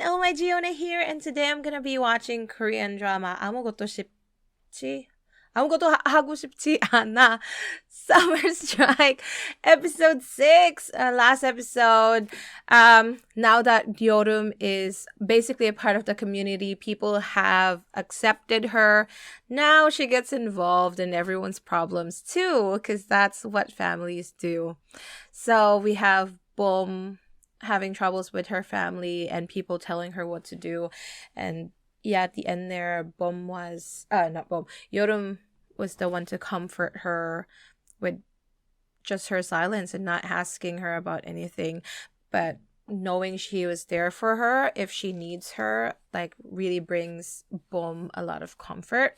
Oh my Giona here, and today I'm gonna be watching Korean drama 아무것도 싶지? 아무것도 하고 싶지 않아. Summer Strike, episode 6, last episode. Now that Yorum is basically a part of the community, people have accepted her. Now she gets involved in everyone's problems too, because that's what families do. So we have Bom having troubles with her family and people telling her what to do. And yeah, at the end there, Yorum was the one to comfort her with just her silence and not asking her about anything, but knowing she was there for her if she needs her, like, really brings Bom a lot of comfort.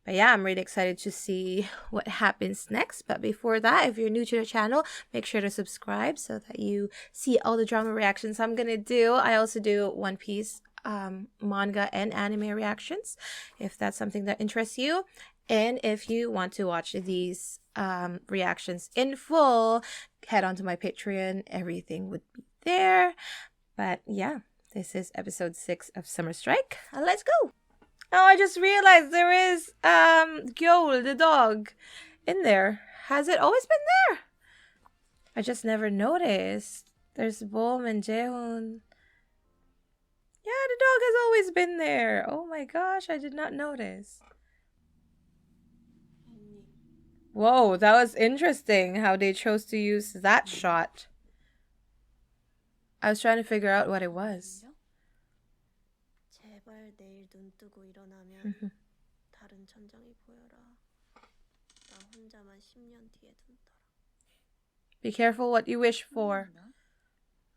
But yeah, I'm really excited to see what happens next. But before that, if you're new to the channel, make sure to subscribe so that you see all the drama reactions I'm gonna do. I also do One Piece manga and anime reactions, if that's something that interests you. And if you want to watch these reactions in full, head on to my Patreon. Everything would be there. But yeah, this is episode 6 of Summer Strike. Let's go! Oh, I just realized there is Gyeol, the dog, in there. Has it always been there? I just never noticed. There's Bom and Jaehoon. Yeah, the dog has always been there. Oh my gosh, I did not notice. Whoa, that was interesting how they chose to use that shot. I was trying to figure out what it was. 제발 내일 눈 뜨고 일어나면 다른 천장이 보여라. 나 혼자만 10년 뒤에 눈 떠라. Be careful what you wish for.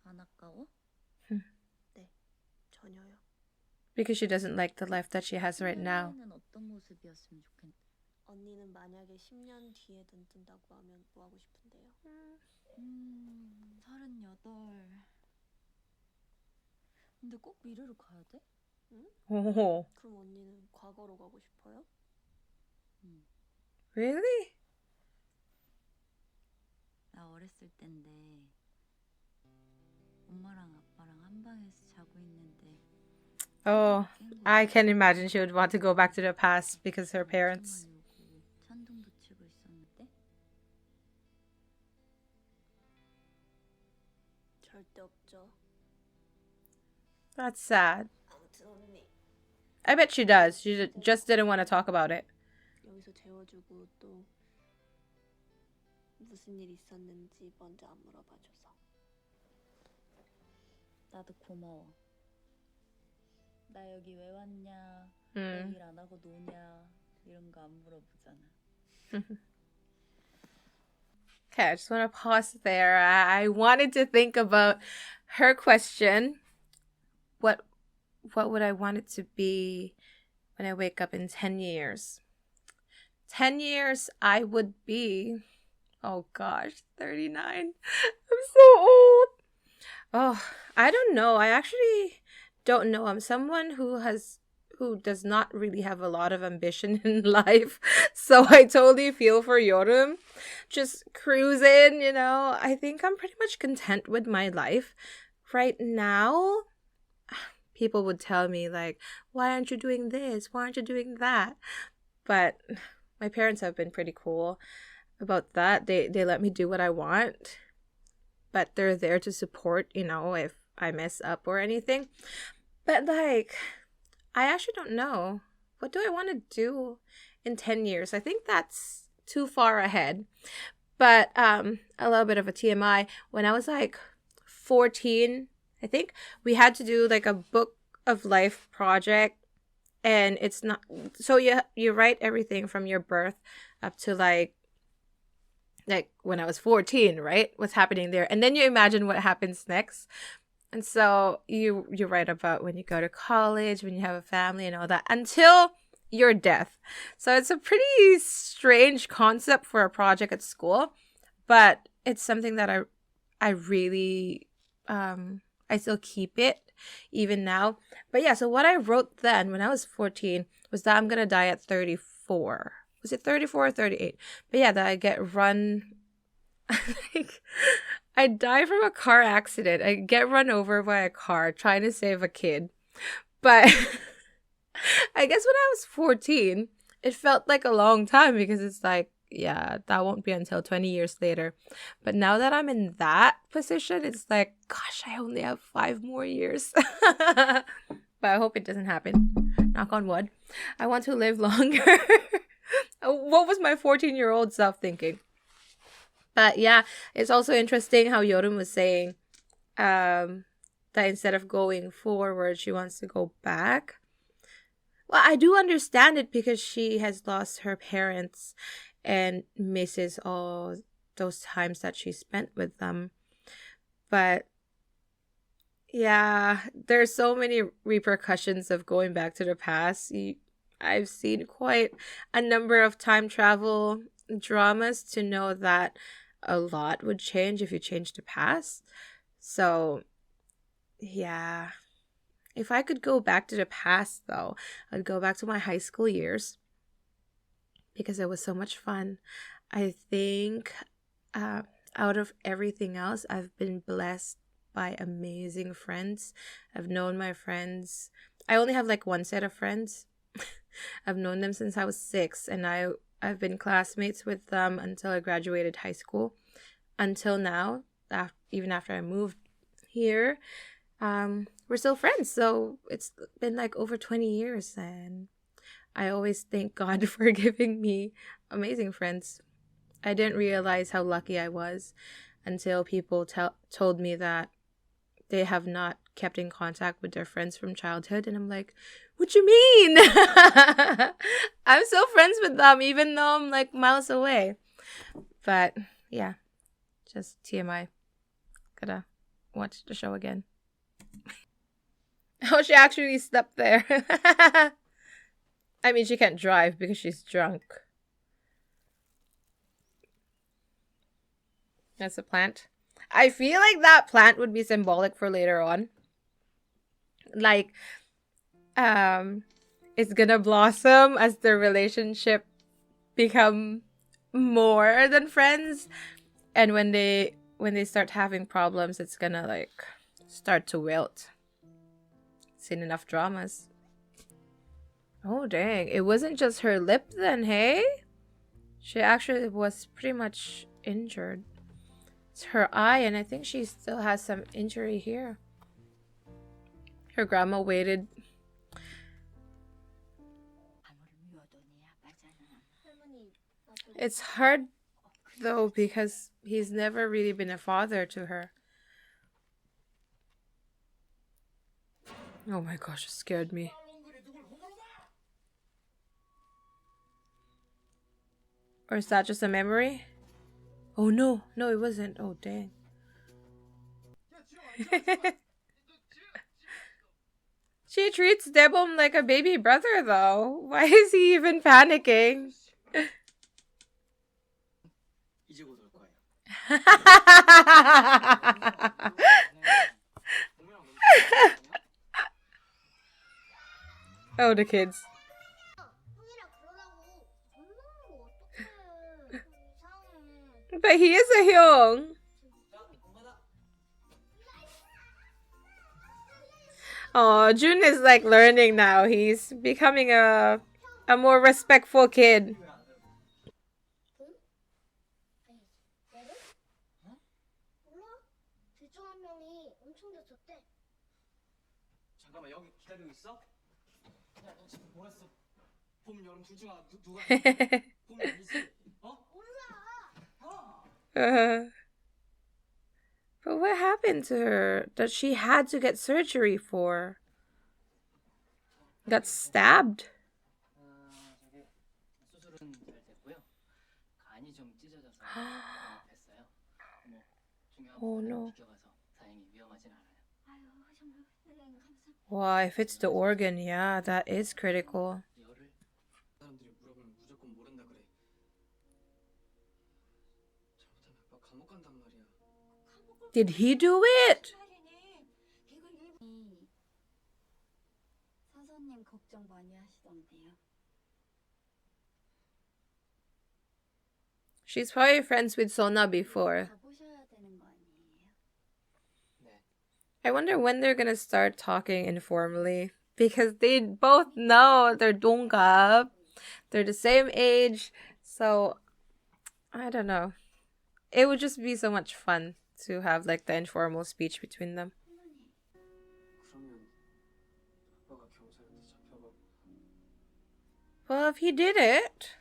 안 아까워? 네, 전혀요. Because she doesn't like the life that she has right now. 어떤 모습이었으면 좋겠. 언니는 만약에 10년 뒤에 눈 뜬다고 하면 뭐 하고 싶은데요? 38. 근데 꼭 미래로 가야 돼? 응? Oh. 그럼 언니는 과거로 가고 싶어요? Really? 나 어렸을 땐데 엄마랑 아빠랑 한 방에서 자고 있는데 Oh, I can imagine she would want to go back to the past because her parents. 천둥도 치고 있었는데 절대 없죠. That's sad. 아무튼 언니 I bet she does. She just didn't want to talk about it. 여기서 재워주고 또 무슨 일 있었는지 먼저 안 물어봐줘서 나도 고마워. 나 여기 왜 왔냐, 왜 일 안 하고 노냐 이런 거 안 물어보잖아. Okay, I just want to pause there. I wanted to think about her question. What would I want it to be when I wake up in 10 years? 10 years, I would be, oh gosh, 39. I'm so old. Oh, I don't know. I actually don't know. I'm someone who does not really have a lot of ambition in life. So I totally feel for Yorum. Just cruising, you know. I think I'm pretty much content with my life. Right now, people would tell me, like, why aren't you doing this? Why aren't you doing that? But my parents have been pretty cool about that. They let me do what I want. But they're there to support, you know, if I mess up or anything. But, like, I actually don't know. What do I want to do in 10 years? I think that's too far ahead. But a little bit of a TMI. When I was, like, 14, I think, we had to do, like, a book of life project. And it's not... So you write everything from your birth up to, like when I was 14, right? What's happening there. And then you imagine what happens next. And so you write about when you go to college, when you have a family and all that, until your death. So it's a pretty strange concept for a project at school, but it's something that I really, I still keep it even now. But yeah, so what I wrote then when I was 14 was that I'm going to die at 34. Was it 34 or 38? But yeah, that I get run like I die from a car accident. I get run over by a car trying to save a kid. But I guess when I was 14, it felt like a long time because it's like, yeah, that won't be until 20 years later. But now that I'm in that position, it's like, gosh, I only have 5 more years. But I hope it doesn't happen. Knock on wood. I want to live longer. What was my 14-year-old self thinking? But yeah, it's also interesting how Yorum was saying that instead of going forward, she wants to go back. Well, I do understand it because she has lost her parents and misses all those times that she spent with them. But yeah, there's so many repercussions of going back to the past. I've seen quite a number of time travel dramas to know that a lot would change if you change the past. So, yeah. If I could go back to the past, though, I'd go back to my high school years because it was so much fun. I think out of everything else, I've been blessed by amazing friends. I've known my friends. I only have like one set of friends. I've known them since I was 6, and I've been classmates with them until I graduated high school. Until now, even after I moved here, we're still friends. So it's been like over 20 years, and I always thank God for giving me amazing friends. I didn't realize how lucky I was until people told me that they have not kept in contact with their friends from childhood. And I'm like, what you mean? I'm still friends with them, even though I'm like miles away. But yeah, just TMI. Gotta watch the show again. Oh, she actually slept there. I mean, she can't drive because she's drunk. That's a plant. I feel like that plant would be symbolic for later on. Like, it's gonna blossom as the relationship become more than friends, and when they start having problems, it's gonna like start to wilt. Seen enough dramas. Oh dang, it wasn't just her lip then, hey? She actually was pretty much injured. It's her eye, and I think she still has some injury here. Her grandma waited. It's hard though because he's never really been a father to her. Oh my gosh, it scared me. Or is that just a memory? Oh no, no it wasn't. Oh dang. She treats Debum like a baby brother though. Why is he even panicking? Oh, the kids. But he is a Hyung. Oh, Jun is like learning now. He's becoming a more respectful kid. But what happened to her that she had to get surgery for? Got stabbed? Oh no. Wow, if it's the organ, yeah, that is critical. Did he do it? She's probably friends with Sona before. I wonder when they're gonna start talking informally. Because they both know they're 동갑. They're the same age. So, I don't know. It would just be so much fun to have like the informal speech between them. Well, if he did it.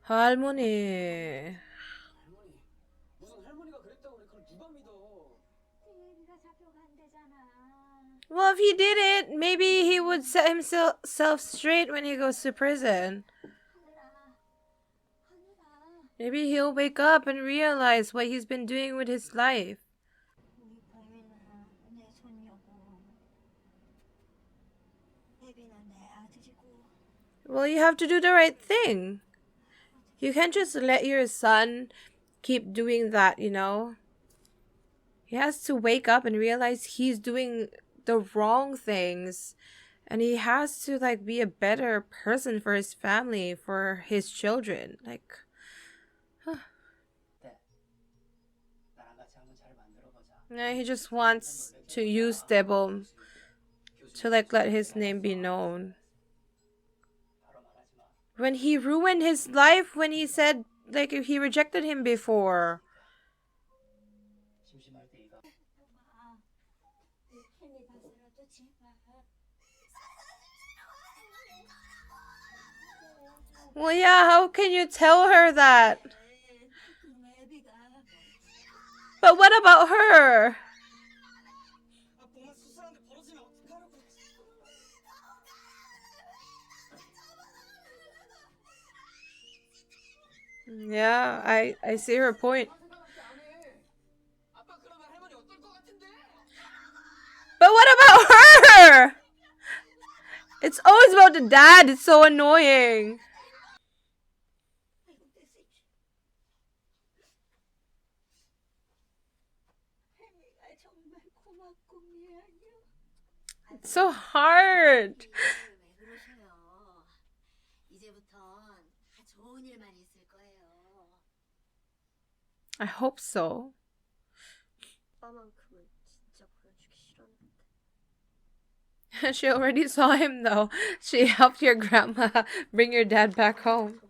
할머니. Well, if he did it, maybe he would set himself straight when he goes to prison. Maybe he'll wake up and realize what he's been doing with his life. Well, you have to do the right thing. You can't just let your son keep doing that, you know? He has to wake up and realize he's doing the wrong things. And he has to, like, be a better person for his family, for his children. Like, yeah, he just wants to use Debom to, like, let his name be known. When he ruined his life, when he said, like, if he rejected him before. Well, yeah, how can you tell her that? But what about her? Yeah, I see her point. But what about her? It's always about the dad. It's so annoying. It's so hard. I hope so. She already saw him though. She helped your grandma bring your dad back home.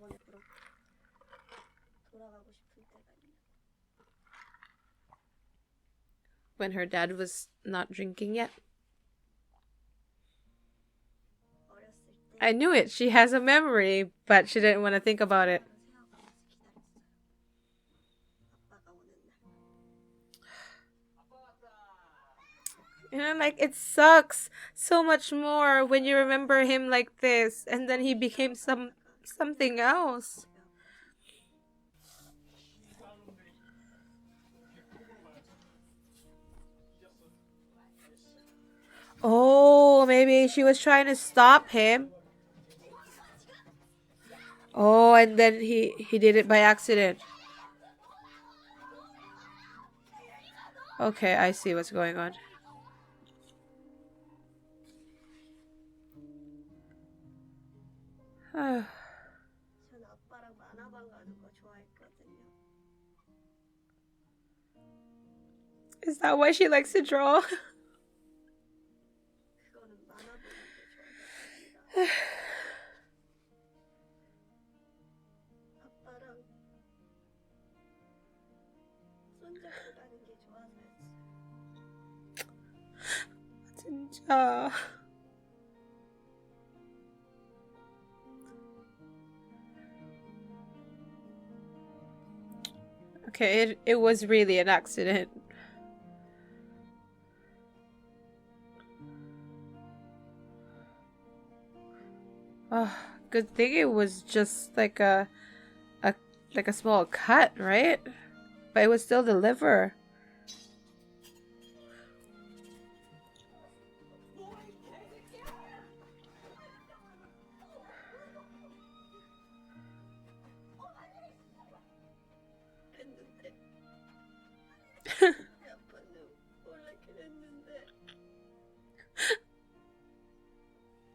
When her dad was not drinking yet. I knew it. She has a memory, but she didn't want to think about it. You know, like, it sucks so much more when you remember him like this, and then he became something else. Oh, maybe she was trying to stop him. Oh, and then he did it by accident. Okay, I see what's going on. Is that why she likes to draw? 진짜. Okay, it was really an accident. Oh, good thing it was just like a small cut, right? But it was still the liver.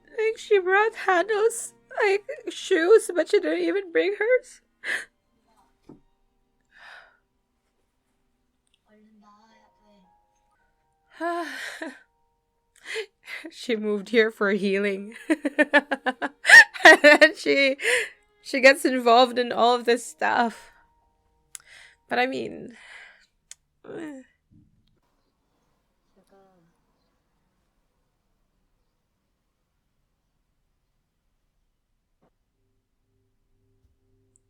I think she brought Hanos like shoes, but she didn't even bring hers. She moved here for healing. And then she gets involved in all of this stuff. But I mean,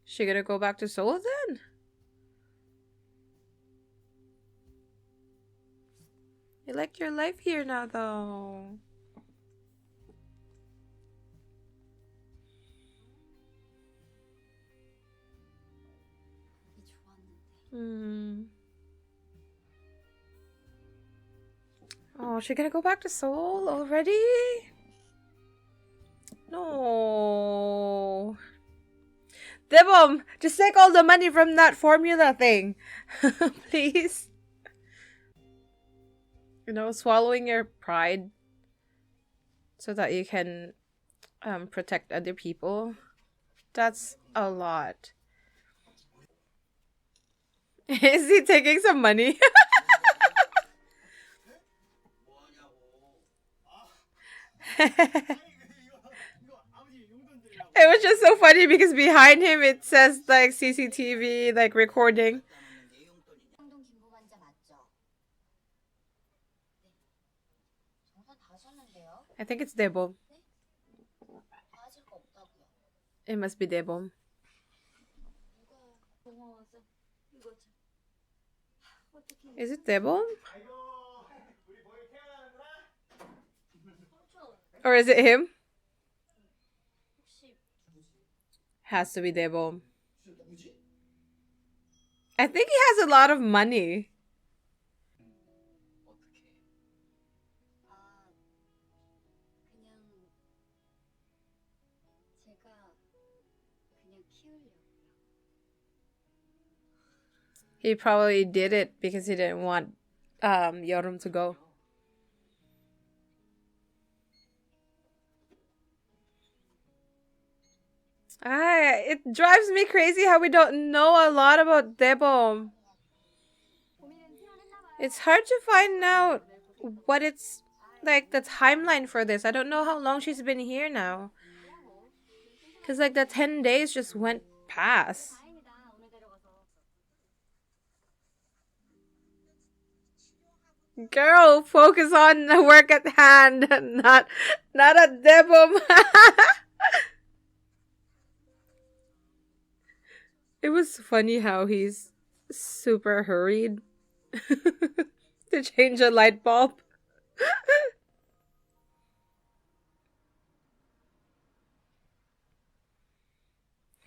she gonna go back to Seoul then? You like your life here now, though. Oh, she gonna go back to Seoul already? No. Dibum, just take all the money from that formula thing. Please. You know, swallowing your pride so that you can protect other people. That's a lot. Is he taking some money? It was just so funny because behind him it says like CCTV, like recording. I think it's Debom. It must be Debom. Is it Debom? Or is it him? Has to be Debom. I think he has a lot of money. He probably did it because he didn't want Yeorum to go. It drives me crazy how we don't know a lot about Debom. It's hard to find out what it's like the timeline for this. I don't know how long she's been here now. Because like the 10 days just went past. Girl, focus on the work at hand, not at Debom. It was funny how he's super hurried to change a light bulb.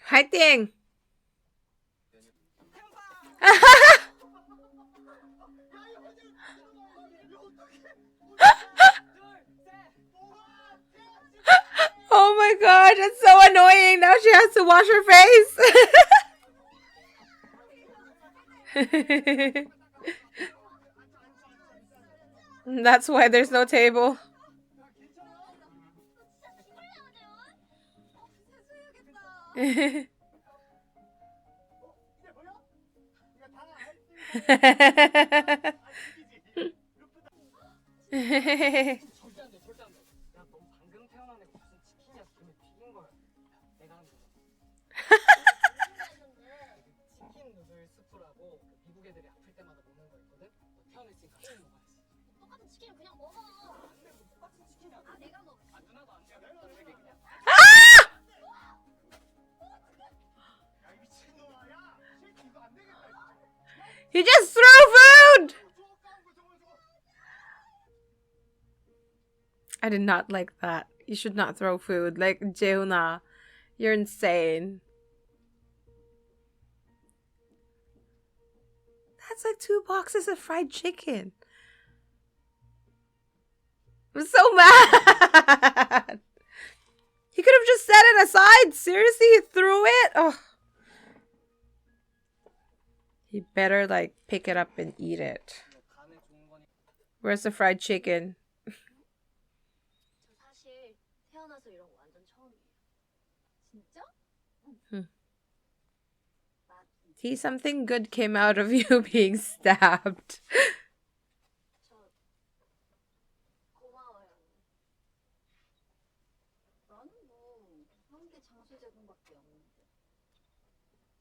화이팅! Oh my gosh, it's so annoying. Now she has to wash her face. That's why there's no table. He just threw food! I did not like that. You should not throw food. Like, Jeuna, you're insane. That's like 2 boxes of fried chicken. I'm so mad. He could have just set it aside. Seriously, he threw it? Oh. He better like pick it up and eat it. Where's the fried chicken? See, something good came out of you being stabbed. 저 고마워요. 나는 뭐 한 개 장소 제공밖에 없는데.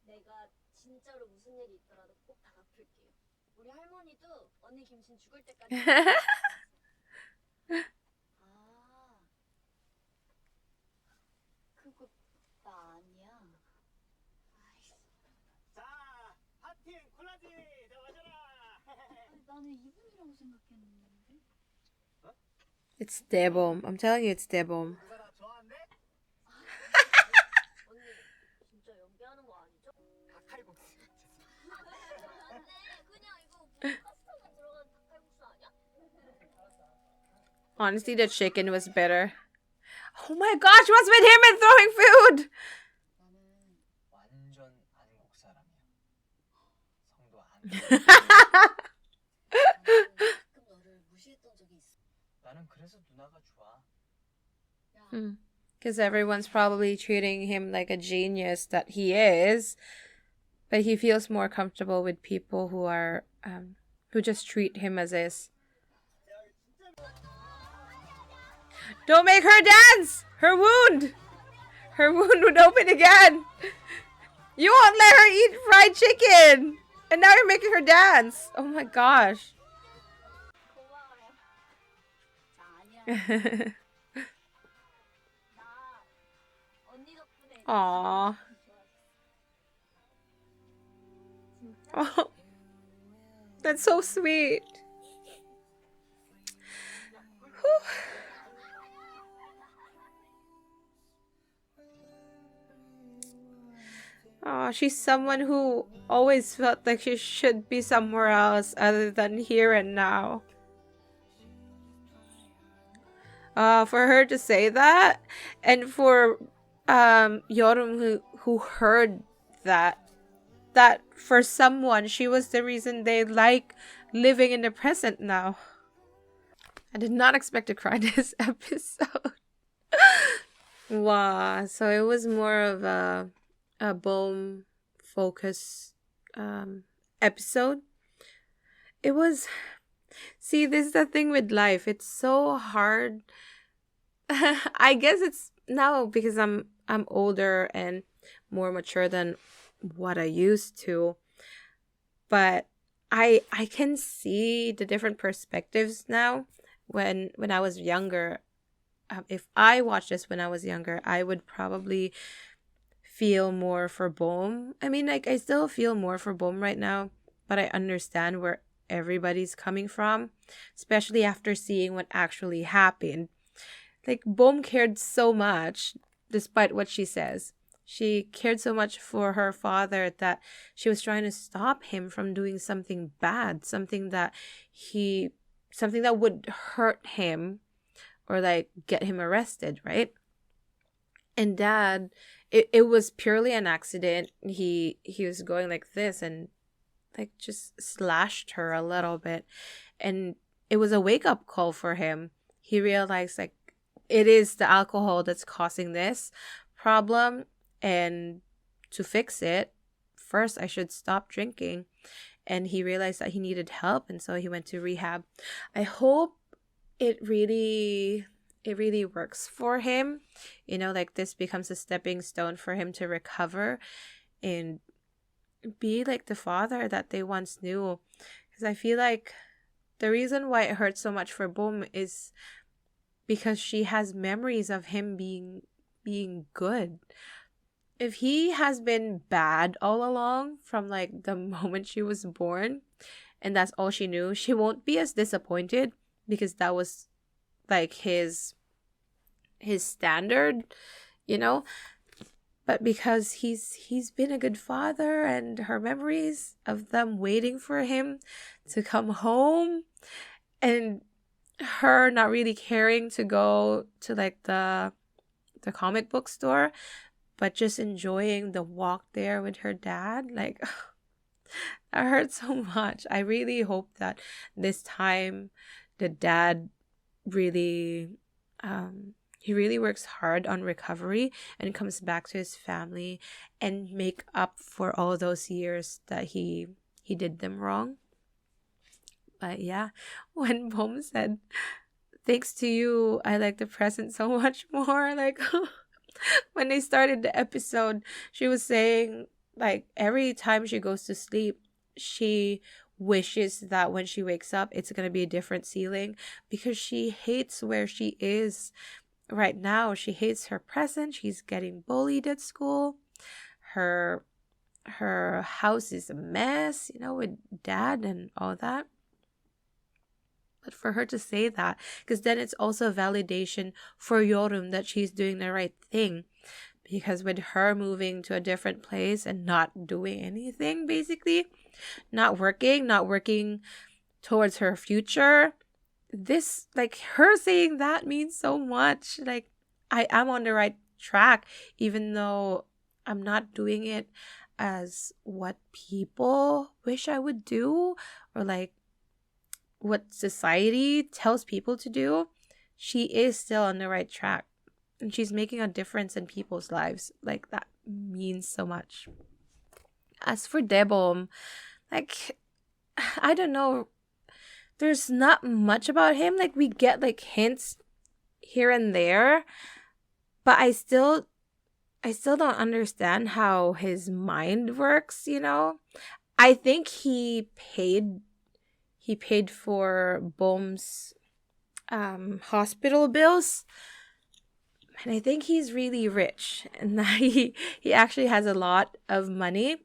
내가 진짜로 무슨 일이 있더라도 꼭 다 갚을게요. 우리 할머니도 언니 김신 죽을 때까지. 아, 그거 나 아니야. 자, 파티엔 콜라지! 자, 마셔라! 아니, 나는 이분이라고 생각했는데. It's Debom. I'm telling you, it's Debom. 그 사람 좋아한대? 언니 진짜 연기하는 거 아니죠? 닭칼국수. 안돼, 그냥 이거 뭐 파스타가 들어간 닭칼국수 아니야? Honestly, the chicken was better. Oh my gosh, what's with him and throwing food? 나는 완전 안국 사람이야. 성도 안. 나는 가끔 너를 무시했던 적이 있어. 나는 그래서 누나가 좋아. 야, Because everyone's probably treating him like a genius that he is. But he feels more comfortable with people who are, who just treat him as is. Don't make her dance! Her wound! Her wound would open again! You won't let her eat fried chicken! And now you're making her dance! Oh my gosh. 고마워요. 자, 아니야. 나 언니 덕분에 Aww. 진짜 Oh, that's so sweet. Oh, she's someone who always felt like she should be somewhere else other than here and now. For her to say that, and for Yorum who heard that for someone she was the reason they like living in the present now. I did not expect to cry this episode. Wow, so it was more of a Bohm focus episode. It was, see, this is the thing with life. It's so hard. I guess it's now because I'm older and more mature than what I used to. But I can see the different perspectives now. When I was younger, if I watched this when I was younger, I would probably feel more for Bohm. I mean, like, I still feel more for Bohm right now, but I understand where everybody's coming from, especially after seeing what actually happened. Like, Bohm cared so much, despite what she says. She cared so much for her father that she was trying to stop him from doing something bad, something that would hurt him or like get him arrested, right? And Dad, it was purely an accident. He was going like this and like just slashed her a little bit, and it was a wake-up call for him. He realized like it is the alcohol that's causing this problem, and to fix it, first I should stop drinking. And he realized that he needed help, and so he went to rehab. I hope it really works for him. You know, like this becomes a stepping stone for him to recover and be like the father that they once knew. Because I feel like the reason why it hurts so much for Bohm is because she has memories of him being good. If he has been bad all along from like the moment she was born and that's all she knew, she won't be as disappointed because that was like his standard, you know. But because he's been a good father, and her memories of them waiting for him to come home and her not really caring to go to like the comic book store, but just enjoying the walk there with her dad, like that hurt so much. I really hope that this time the dad really He really works hard on recovery and comes back to his family and make up for all those years that he did them wrong. But yeah, when Bom said, "Thanks to you, I like the present so much more," like when they started the episode, she was saying like every time she goes to sleep, she wishes that when she wakes up, it's going to be a different ceiling because she hates where she is right now. She hates her present. She's getting bullied at school. Her house is a mess, with dad and all that. But for her to say that, because then it's also a validation for Yorum that she's doing the right thing. Because with her moving to a different place and not doing anything, basically, not working towards her future, this, like, her saying that means so much. Like, I am on the right track, even though I'm not doing it as what people wish I would do, or like what society tells people to do. She is still on the right track, and she's making a difference in people's lives. Like, that means so much. As for Debom, like, I don't know, there's not much about him. Like, we get like hints here and there, but I still don't understand how his mind works, I think he paid for Bom's hospital bills, and I think he's really rich and that he actually has a lot of money.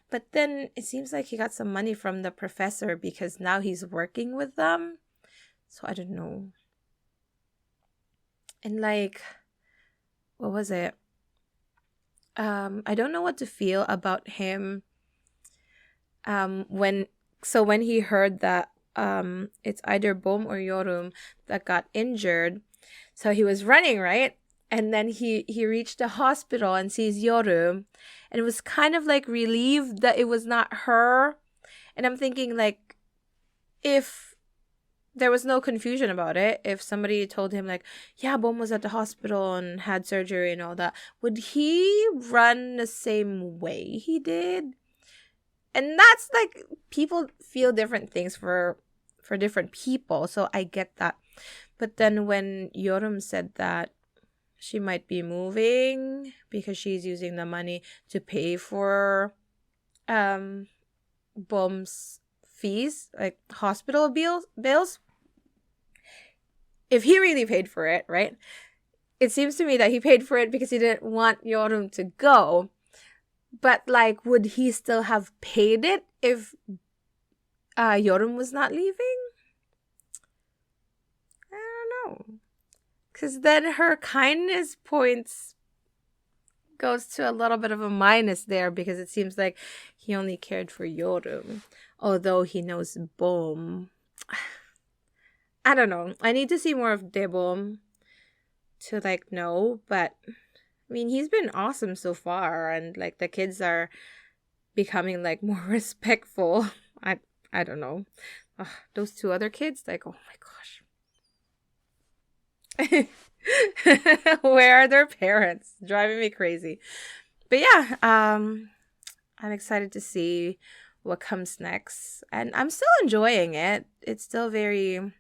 But then it seems like he got some money from the professor because now he's working with them. So I don't know. And like, what was it? I don't know what to feel about him. When he heard that it's either Bom or Yorum that got injured, so he was running, right? And then he reached the hospital and sees Yorum, and it was kind of like relieved that it was not her. And I'm thinking, like, if there was no confusion about it, if somebody told him like, yeah, Bom was at the hospital and had surgery and all that, would he run the same way he did? And that's like, people feel different things for different people, so I get that. But then when Yorum said that she might be moving because she's using the money to pay for Bom's fees, like hospital bills, if he really paid for it, right? It seems to me that he paid for it because he didn't want Yorum to go. But like, would he still have paid it if Yorum was not leaving? I don't know. Because then her kindness points goes to a little bit of a minus there, because it seems like he only cared for Yorum, although he knows Bom. I don't know. I need to see more of Debom to like know, but I mean, he's been awesome so far, and like the kids are becoming like more respectful. I don't know. Ugh, those two other kids, like, oh my gosh. Where are their parents? Driving me crazy. But yeah, I'm excited to see what comes next, and I'm still enjoying it. It's still very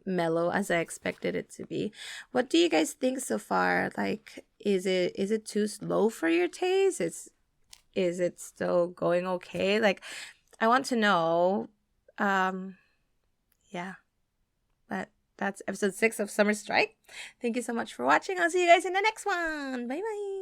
mellow, as I expected it to be. What do you guys think so far? Like, is it too slow for your taste? Is it still going okay? Like, I want to know. Yeah. But that's episode 6 of Summer Strike. Thank you so much for watching. I'll see you guys in the next one. Bye bye.